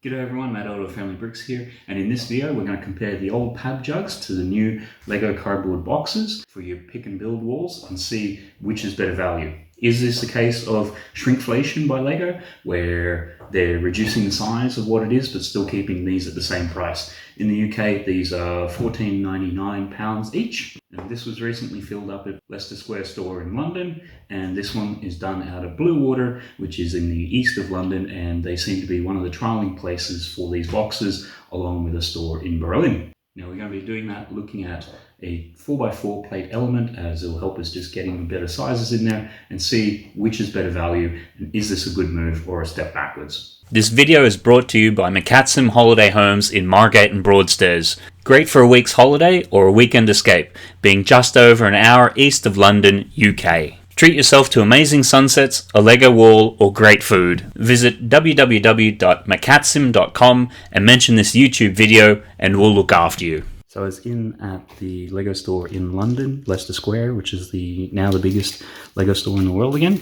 G'day everyone, Matt Elder of Family Bricks here, and in this video we're going to compare the old Pab Jugs to the new LEGO cardboard boxes for your pick and build walls and see which is better value. Is this a case of shrinkflation by LEGO, where they're reducing the size of what it is but still keeping these at the same price? In the UK these are £14.99 each, and this was recently filled up at Leicester Square store in London, and this one is done out of Bluewater, which is in the east of London, and they seem to be one of the trialling places for these boxes along with a store in Berlin. Now we're going to be doing that looking at a 4x4 plate element, as it will help us just getting better sizes in there and see which is better value and is this a good move or a step backwards. This video is brought to you by McCatsim Holiday Homes in Margate and Broadstairs. Great for a week's holiday or a weekend escape, being just over an hour east of London, UK. Treat yourself to amazing sunsets, a LEGO wall, or great food. Visit www.macatsim.com and mention this YouTube video and we'll look after you. So I was in at the LEGO store in London, Leicester Square, which is now the biggest LEGO store in the world again,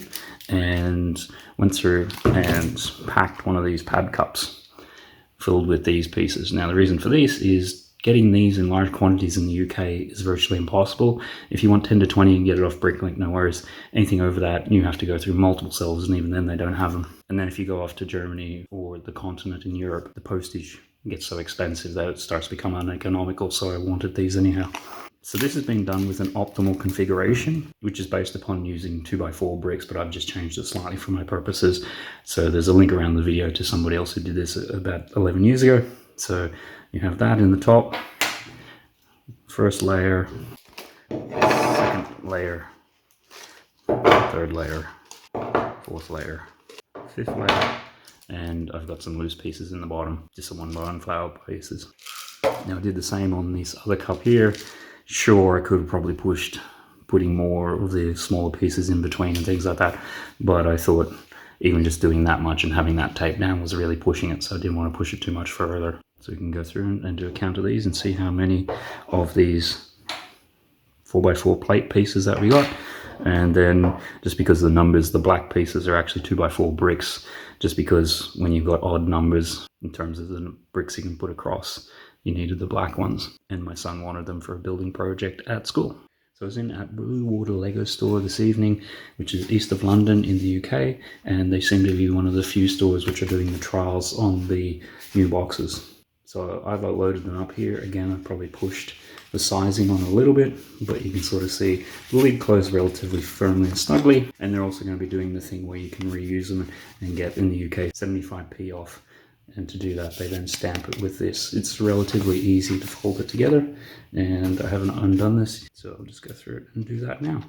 and went through and packed one of these pad cups filled with these pieces. Now the reason for this is getting these in large quantities in the UK is virtually impossible. If you want 10 to 20 and get it off Bricklink, no worries. Anything over that, you have to go through multiple sellers, and even then they don't have them. And then if you go off to Germany or the continent in Europe, the postage gets so expensive that it starts to become uneconomical, so I wanted these anyhow. So this has been done with an optimal configuration, which is based upon using 2x4 bricks, but I've just changed it slightly for my purposes. So there's a link around the video to somebody else who did this about 11 years ago. So you have that in the top, first layer, second layer, third layer, fourth layer, fifth layer, and I've got some loose pieces in the bottom, just some 1x1 flower pieces. Now I did the same on this other cup here. Sure, I could have probably pushed putting more of the smaller pieces in between and things like that, but I thought even just doing that much and having that taped down was really pushing it, so I didn't want to push it too much further. So we can go through and do a count of these and see how many of these 4x4 plate pieces that we got. And then just because of the numbers, the black pieces are actually 2x4 bricks, just because when you've got odd numbers in terms of the bricks you can put across, you needed the black ones. And my son wanted them for a building project at school. So I was in at Bluewater LEGO store this evening, which is east of London in the UK, and they seem to be one of the few stores which are doing the trials on the new boxes. So I've loaded them up here. Again, I've probably pushed the sizing on a little bit, but you can sort of see the lid closed relatively firmly and snugly. And they're also going to be doing the thing where you can reuse them and get, in the UK, 75p off. And to do that, they then stamp it with this. It's relatively easy to fold it together, and I haven't undone this, so I'll just go through it and do that now.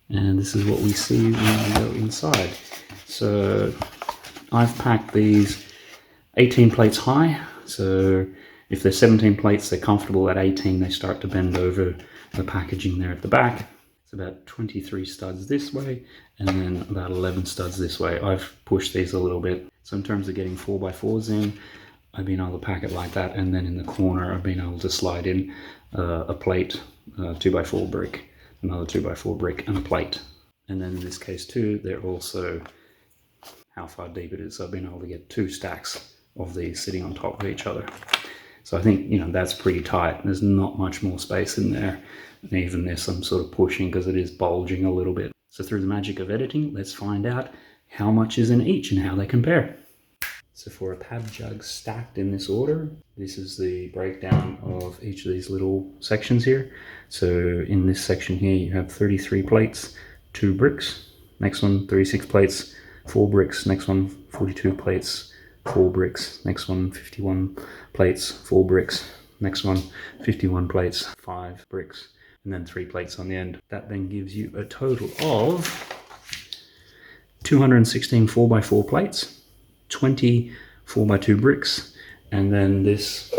And this is what we see when we go inside. So I've packed these 18 plates high, so if they're 17 plates, they're comfortable. At 18, they start to bend over the packaging there at the back. It's about 23 studs this way, and then about 11 studs this way. I've pushed these a little bit. So in terms of getting 4x4s in, I've been able to pack it like that, and then in the corner, I've been able to slide in a plate, 2x4 brick, another 2x4 brick, and a plate. And then in this case too, they're also how far deep it is. So I've been able to get 2 stacks of these sitting on top of each other. So I think, that's pretty tight. There's not much more space in there. And even this I'm sort of pushing because it is bulging a little bit. So through the magic of editing, let's find out how much is in each and how they compare. So for a Pab Jug stacked in this order, this is the breakdown of each of these little sections here. So in this section here, you have 33 plates, 2 bricks. Next one, 36 plates, 4 bricks. Next one, 42 plates, 4 bricks. Next one, 51 plates, 4 bricks. Next one, 51 plates, 5 bricks, and then 3 plates on the end. That then gives you a total of 216 4x4 plates, 20 4x2 bricks, and then this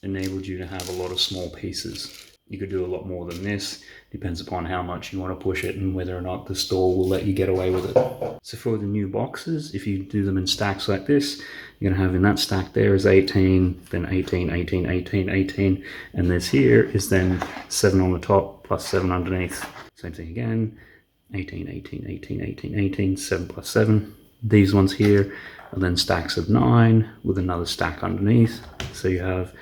enabled you to have a lot of small pieces You could do a lot more than this. Depends upon how much you want to push it and whether or not the store will let you get away with it. So for the new boxes, if you do them in stacks like this, you're going to have in that stack there is 18, then 18, 18, 18, 18, and this here is then 7 on the top plus 7 underneath. Same thing again, 18, 18, 18, 18, 18, 7 plus 7. These ones here are then stacks of 9 with another stack underneath. So you have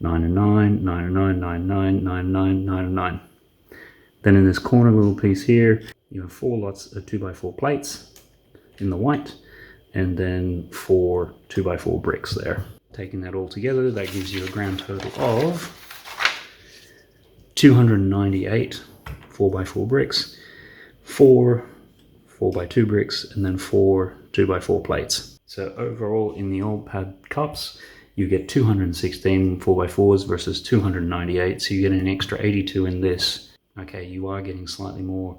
9 and 9, 9 and 9, 9, 9, 9, 9, 9 and 9. Then in this corner little piece here, you have 4 lots of 2x4 plates in the white, and then 4 2x4 bricks there. Taking that all together, that gives you a grand total of 298 4x4 bricks, 4 4x2 bricks, and then 4 2x4 plates. So overall in the old Pab cups, you get 216 4x4s versus 298, so you get an extra 82 in this. Okay, you are getting slightly more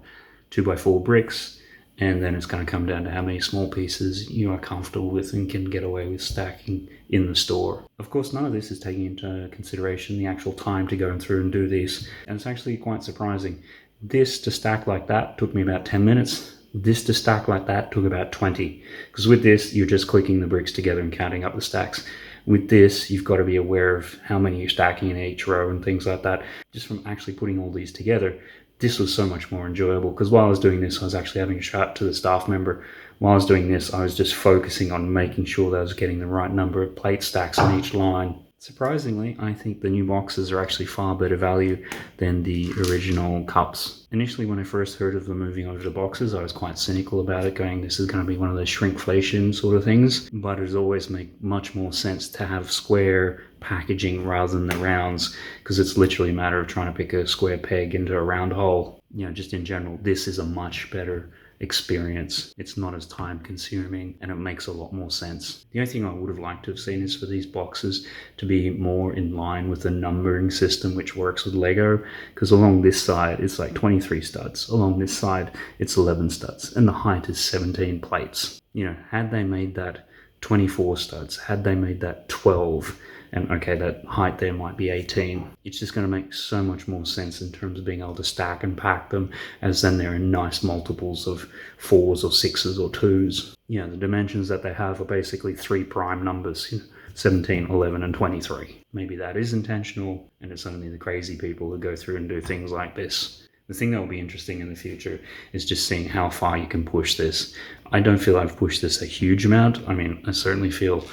2x4 bricks, and then it's going to come down to how many small pieces you are comfortable with and can get away with stacking in the store. Of course, none of this is taking into consideration the actual time to go through and do these, and it's actually quite surprising. This to stack like that took me about 10 minutes. This to stack like that took about 20, because with this, you're just clicking the bricks together and counting up the stacks. With this, you've got to be aware of how many you're stacking in each row and things like that. Just from actually putting all these together, this was so much more enjoyable, because while I was doing this, I was actually having a shout to the staff member. While I was doing this, I was just focusing on making sure that I was getting the right number of plate stacks on each line. Surprisingly, I think the new boxes are actually far better value than the original cups. Initially, when I first heard of them moving over to boxes, I was quite cynical about it, going, this is going to be one of those shrinkflation sort of things. But it always make much more sense to have square packaging rather than the rounds, because it's literally a matter of trying to pick a square peg into a round hole. You know, just in general, this is a much better experience. It's not as time consuming, and it makes a lot more sense. The only thing I would have liked to have seen is for these boxes to be more in line with the numbering system which works with Lego, because along this side it's like 23 studs, along this side it's 11 studs, and the height is 17 plates. You know, had they made that 24 studs, had they made that 12, and okay, that height there might be 18. It's just going to make so much more sense in terms of being able to stack and pack them, as then they're in nice multiples of 4s or 6s or 2s. You know, the dimensions that they have are basically 3 prime numbers, 17, 11, and 23. Maybe that is intentional, and it's only the crazy people who go through and do things like this. The thing that will be interesting in the future is just seeing how far you can push this. I don't feel I've pushed this a huge amount. I mean, I certainly feel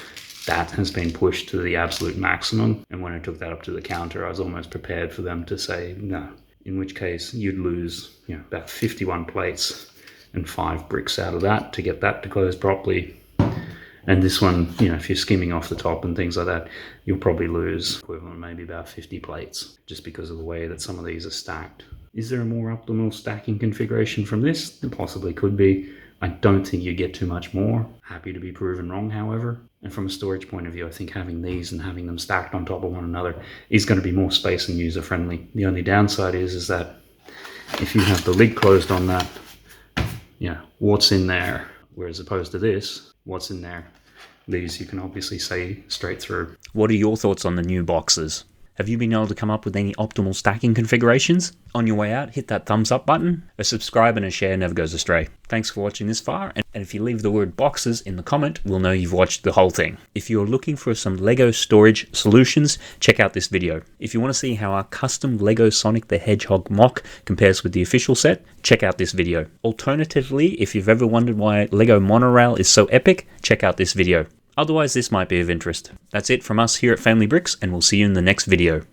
that has been pushed to the absolute maximum. And when I took that up to the counter, I was almost prepared for them to say no, in which case you'd lose, you know, about 51 plates and 5 bricks out of that to get that to close properly. And this one, you know, if you're skimming off the top and things like that, you'll probably lose equivalent maybe about 50 plates just because of the way that some of these are stacked. Is there a more optimal stacking configuration from this? There possibly could be. I don't think you get too much more. Happy to be proven wrong, however. And from a storage point of view, I think having these and having them stacked on top of one another is going to be more space and user friendly. The only downside is that if you have the lid closed on that, yeah, what's in there? Whereas opposed to this, what's in there? These you can obviously see straight through. What are your thoughts on the new boxes? Have you been able to come up with any optimal stacking configurations? On your way out, hit that thumbs up button. A subscribe and a share never goes astray. Thanks for watching this far, and if you leave the word boxes in the comment, we'll know you've watched the whole thing. If you're looking for some LEGO storage solutions, check out this video. If you want to see how our custom LEGO Sonic the Hedgehog mock compares with the official set, check out this video. Alternatively, if you've ever wondered why LEGO Monorail is so epic, check out this video. Otherwise, this might be of interest. That's it from us here at Family Bricks, and we'll see you in the next video.